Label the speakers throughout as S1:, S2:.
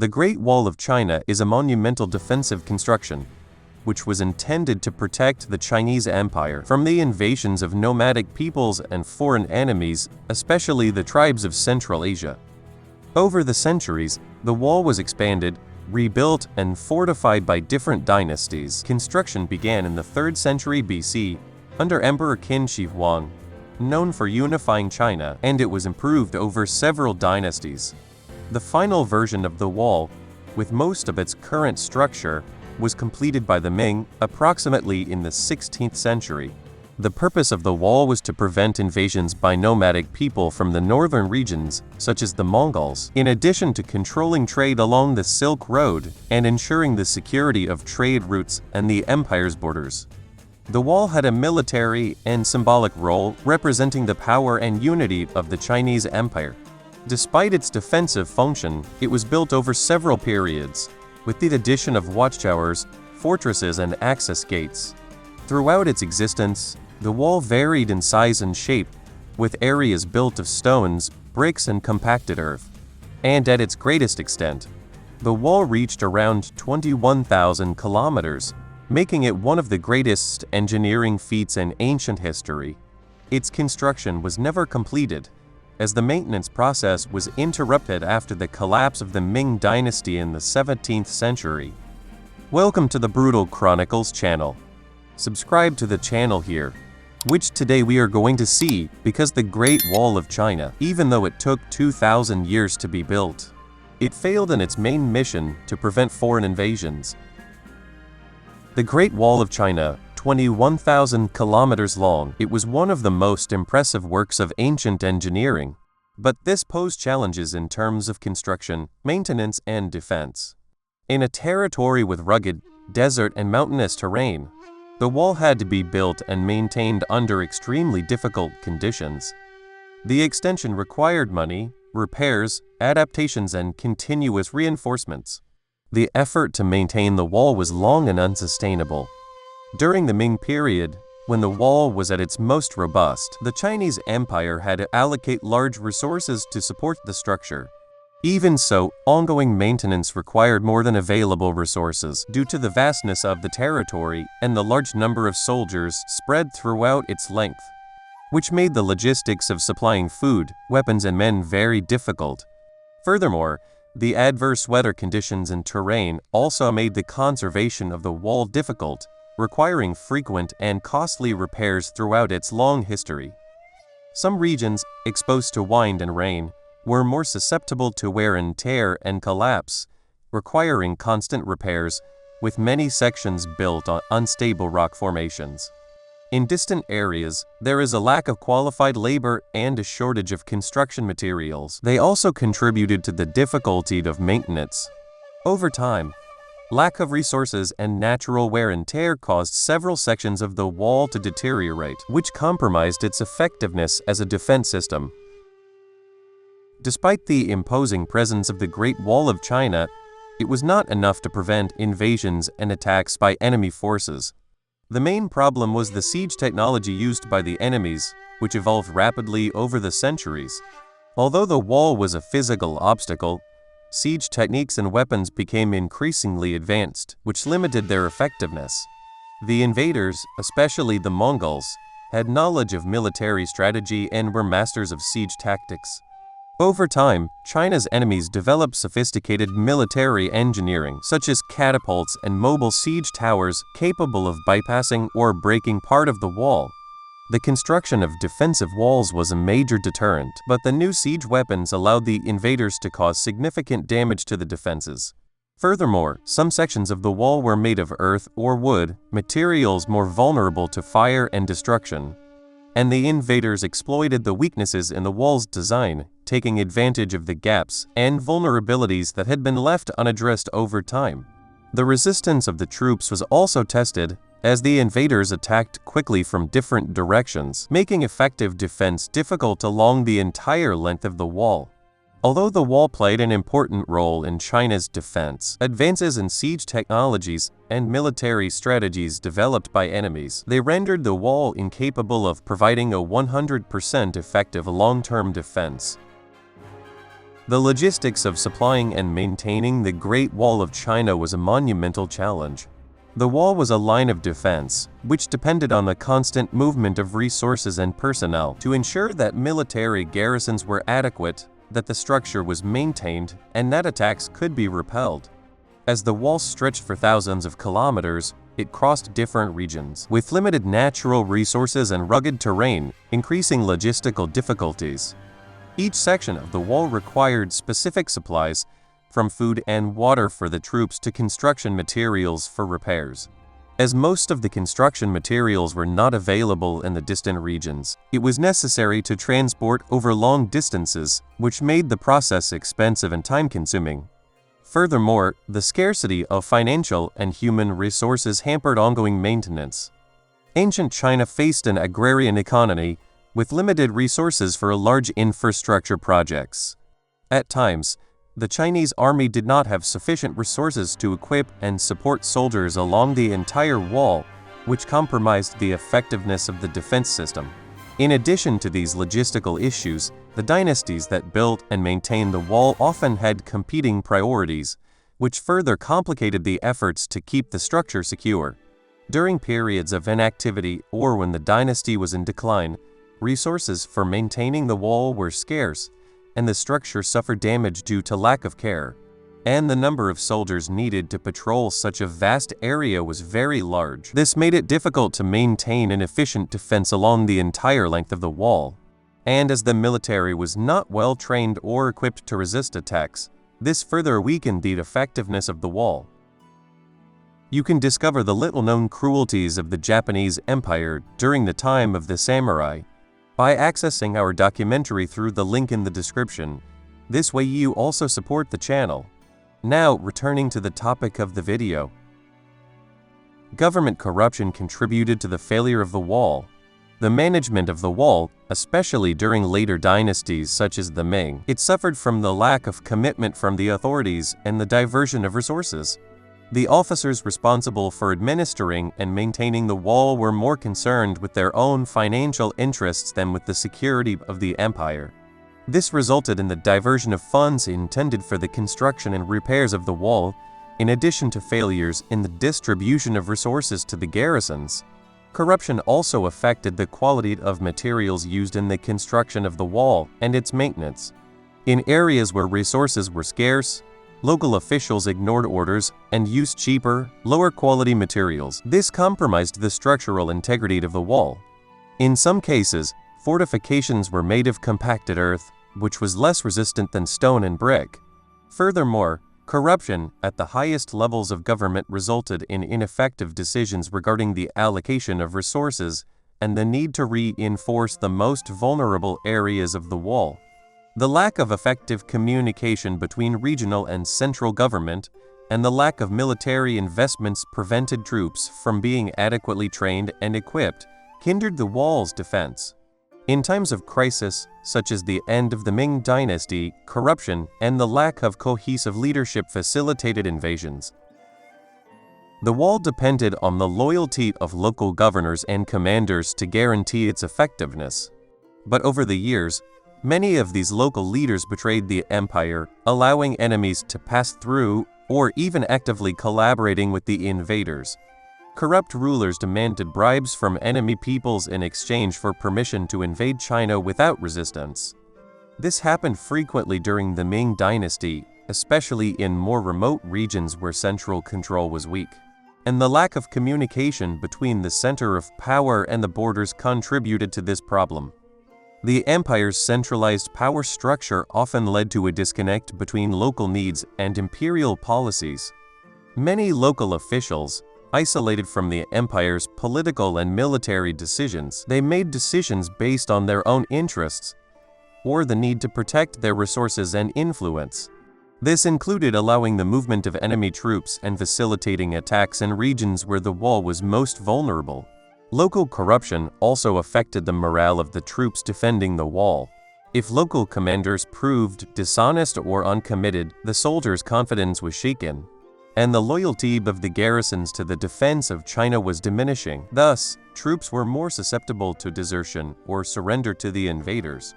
S1: The Great Wall of China is a monumental defensive construction, which was intended to protect the Chinese Empire from the invasions of nomadic peoples and foreign enemies, especially the tribes of Central Asia. Over the centuries, the wall was expanded, rebuilt, and fortified by different dynasties. Construction began in the 3rd century BC under Emperor Qin Shi Huang, known for unifying China, and it was improved over several dynasties. The final version of the wall, with most of its current structure, was completed by the Ming approximately in the 16th century. The purpose of the wall was to prevent invasions by nomadic people from the northern regions, such as the Mongols, in addition to controlling trade along the Silk Road and ensuring the security of trade routes and the empire's borders. The wall had a military and symbolic role representing the power and unity of the Chinese Empire. Despite its defensive function, it was built over several periods, with the addition of watchtowers, fortresses, and access gates. Throughout its existence, the wall varied in size and shape, with areas built of stones, bricks, and compacted earth. And at its greatest extent, the wall reached around 21,000 kilometers, making it one of the greatest engineering feats in ancient history. Its construction was never completed, as the maintenance process was interrupted after the collapse of the Ming Dynasty in the 17th century. Welcome to the Brutal Chronicles channel. Subscribe to the channel here, which today we are going to see because the Great Wall of China, even though it took 2,000 years to be built, it failed in its main mission to prevent foreign invasions. The Great Wall of China, 21,000 kilometers long, it was one of the most impressive works of ancient engineering, but this posed challenges in terms of construction, maintenance, and defense. In a territory with rugged, desert, and mountainous terrain, the wall had to be built and maintained under extremely difficult conditions. The extension required money, repairs, adaptations, and continuous reinforcements. The effort to maintain the wall was long and unsustainable. During the Ming period, when the wall was at its most robust, the Chinese Empire had to allocate large resources to support the structure. Even so, ongoing maintenance required more than available resources due to the vastness of the territory and the large number of soldiers spread throughout its length, which made the logistics of supplying food, weapons, and men very difficult. Furthermore, the adverse weather conditions and terrain also made the conservation of the wall difficult, requiring frequent and costly repairs throughout its long history. Some regions, exposed to wind and rain, were more susceptible to wear and tear and collapse, requiring constant repairs, with many sections built on unstable rock formations. In distant areas, there is a lack of qualified labor and a shortage of construction materials. They also contributed to the difficulty of maintenance. Over time, lack of resources and natural wear and tear caused several sections of the wall to deteriorate, which compromised its effectiveness as a defense system. Despite the imposing presence of the Great Wall of China, it was not enough to prevent invasions and attacks by enemy forces. The main problem was the siege technology used by the enemies, which evolved rapidly over the centuries. Although the wall was a physical obstacle, siege techniques and weapons became increasingly advanced, which limited their effectiveness. The invaders, especially the Mongols, had knowledge of military strategy and were masters of siege tactics. Over time, China's enemies developed sophisticated military engineering, such as catapults and mobile siege towers capable of bypassing or breaking part of the wall. The construction of defensive walls was a major deterrent, but the new siege weapons allowed the invaders to cause significant damage to the defenses. Furthermore, some sections of the wall were made of earth or wood, materials more vulnerable to fire and destruction. And the invaders exploited the weaknesses in the wall's design, taking advantage of the gaps and vulnerabilities that had been left unaddressed over time. The resistance of the troops was also tested, as the invaders attacked quickly from different directions, making effective defense difficult along the entire length of the wall. Although the wall played an important role in China's defense, advances in siege technologies and military strategies developed by enemies, they rendered the wall incapable of providing a 100% effective long-term defense. The logistics of supplying and maintaining the Great Wall of China was a monumental challenge. The wall was a line of defense, which depended on the constant movement of resources and personnel to ensure that military garrisons were adequate, that the structure was maintained, and that attacks could be repelled. As the wall stretched for thousands of kilometers, it crossed different regions, with limited natural resources and rugged terrain, increasing logistical difficulties. Each section of the wall required specific supplies, from food and water for the troops to construction materials for repairs. As most of the construction materials were not available in the distant regions, it was necessary to transport over long distances, which made the process expensive and time-consuming. Furthermore, the scarcity of financial and human resources hampered ongoing maintenance. Ancient China faced an agrarian economy with limited resources for large infrastructure projects. At times, the Chinese army did not have sufficient resources to equip and support soldiers along the entire wall, which compromised the effectiveness of the defense system. In addition to these logistical issues, the dynasties that built and maintained the wall often had competing priorities, which further complicated the efforts to keep the structure secure. During periods of inactivity or when the dynasty was in decline, resources for maintaining the wall were scarce, and the structure suffered damage due to lack of care. And the number of soldiers needed to patrol such a vast area was very large. This made it difficult to maintain an efficient defense along the entire length of the wall. And as the military was not well trained or equipped to resist attacks, this further weakened the effectiveness of the wall. You can discover the little-known cruelties of the Japanese Empire during the time of the samurai by accessing our documentary through the link in the description. This way you also support the channel. Now, returning to the topic of the video. Government corruption contributed to the failure of the wall. The management of the wall, especially during later dynasties such as the Ming, it suffered from the lack of commitment from the authorities and the diversion of resources. The officers responsible for administering and maintaining the wall were more concerned with their own financial interests than with the security of the empire. This resulted in the diversion of funds intended for the construction and repairs of the wall, in addition to failures in the distribution of resources to the garrisons. Corruption also affected the quality of materials used in the construction of the wall and its maintenance. In areas where resources were scarce, local officials ignored orders and used cheaper, lower-quality materials. This compromised the structural integrity of the wall. In some cases, fortifications were made of compacted earth, which was less resistant than stone and brick. Furthermore, corruption at the highest levels of government resulted in ineffective decisions regarding the allocation of resources and the need to reinforce the most vulnerable areas of the wall. The lack of effective communication between regional and central government and the lack of military investments prevented troops from being adequately trained and equipped, hindered the wall's defense. In times of crisis, such as the end of the Ming dynasty, corruption and the lack of cohesive leadership facilitated invasions. The wall depended on the loyalty of local governors and commanders to guarantee its effectiveness. But over the years, many of these local leaders betrayed the empire, allowing enemies to pass through or even actively collaborating with the invaders. Corrupt rulers demanded bribes from enemy peoples in exchange for permission to invade China without resistance. This happened frequently during the Ming dynasty, especially in more remote regions where central control was weak. And the lack of communication between the center of power and the borders contributed to this problem. The empire's centralized power structure often led to a disconnect between local needs and imperial policies. Many local officials, isolated from the empire's political and military decisions, they made decisions based on their own interests or the need to protect their resources and influence. This included allowing the movement of enemy troops and facilitating attacks in regions where the wall was most vulnerable. Local corruption also affected the morale of the troops defending the wall. If local commanders proved dishonest or uncommitted, the soldiers' confidence was shaken, and the loyalty of the garrisons to the defense of China was diminishing. Thus, troops were more susceptible to desertion or surrender to the invaders.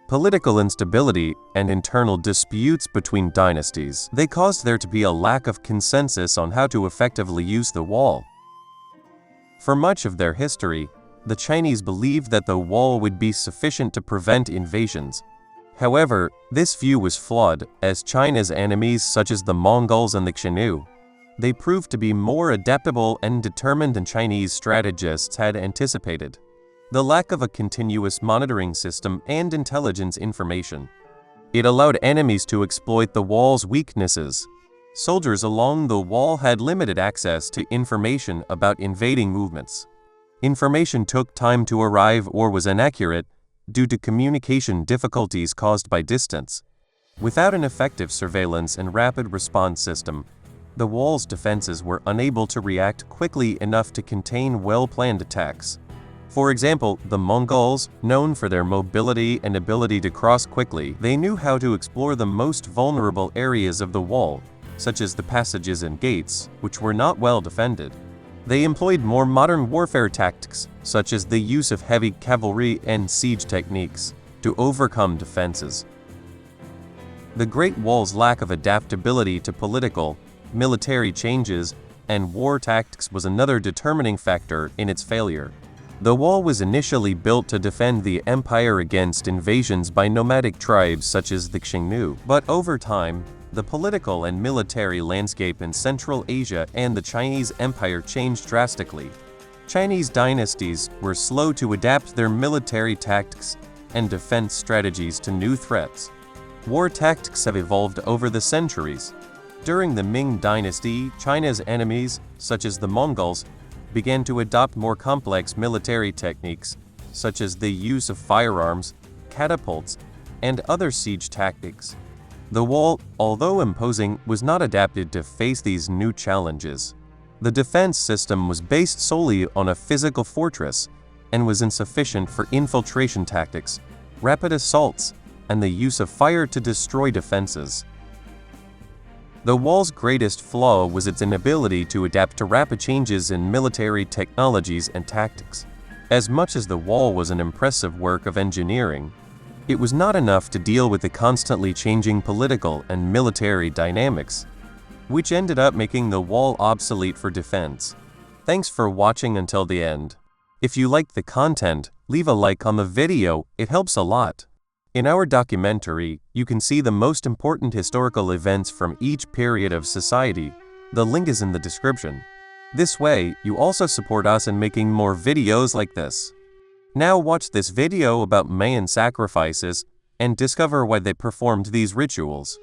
S1: political instability, and internal disputes between dynasties. They caused there to be a lack of consensus on how to effectively use the wall. For much of their history, the Chinese believed that the wall would be sufficient to prevent invasions. However, this view was flawed, as China's enemies such as the Mongols and the Xiongnu, they proved to be more adaptable and determined than Chinese strategists had anticipated. The lack of a continuous monitoring system and intelligence information. It allowed enemies to exploit the wall's weaknesses. Soldiers along the wall had limited access to information about invading movements. Information took time to arrive or was inaccurate due to communication difficulties caused by distance. Without an effective surveillance and rapid response system, the wall's defenses were unable to react quickly enough to contain well-planned attacks. For example, the Mongols, known for their mobility and ability to cross quickly, they knew how to explore the most vulnerable areas of the wall, such as the passages and gates, which were not well defended. They employed more modern warfare tactics, such as the use of heavy cavalry and siege techniques, to overcome defenses. The Great Wall's lack of adaptability to political, military changes, and war tactics was another determining factor in its failure. The wall was initially built to defend the empire against invasions by nomadic tribes such as the Xiongnu, but over time, the political and military landscape in Central Asia and the Chinese Empire changed drastically. Chinese dynasties were slow to adapt their military tactics and defense strategies to new threats. War tactics have evolved over the centuries. During the Ming Dynasty, China's enemies, such as the Mongols, began to adopt more complex military techniques, such as the use of firearms, catapults, and other siege tactics. The wall, although imposing, was not adapted to face these new challenges. The defense system was based solely on a physical fortress and was insufficient for infiltration tactics, rapid assaults, and the use of fire to destroy defenses. The wall's greatest flaw was its inability to adapt to rapid changes in military technologies and tactics. As much as the wall was an impressive work of engineering, it was not enough to deal with the constantly changing political and military dynamics, which ended up making the wall obsolete for defense. Thanks for watching until the end. If you liked the content, leave a like on the video, it helps a lot. In our documentary, you can see the most important historical events from each period of society. The link is in the description. This way, you also support us in making more videos like this. Now watch this video about Mayan sacrifices and discover why they performed these rituals.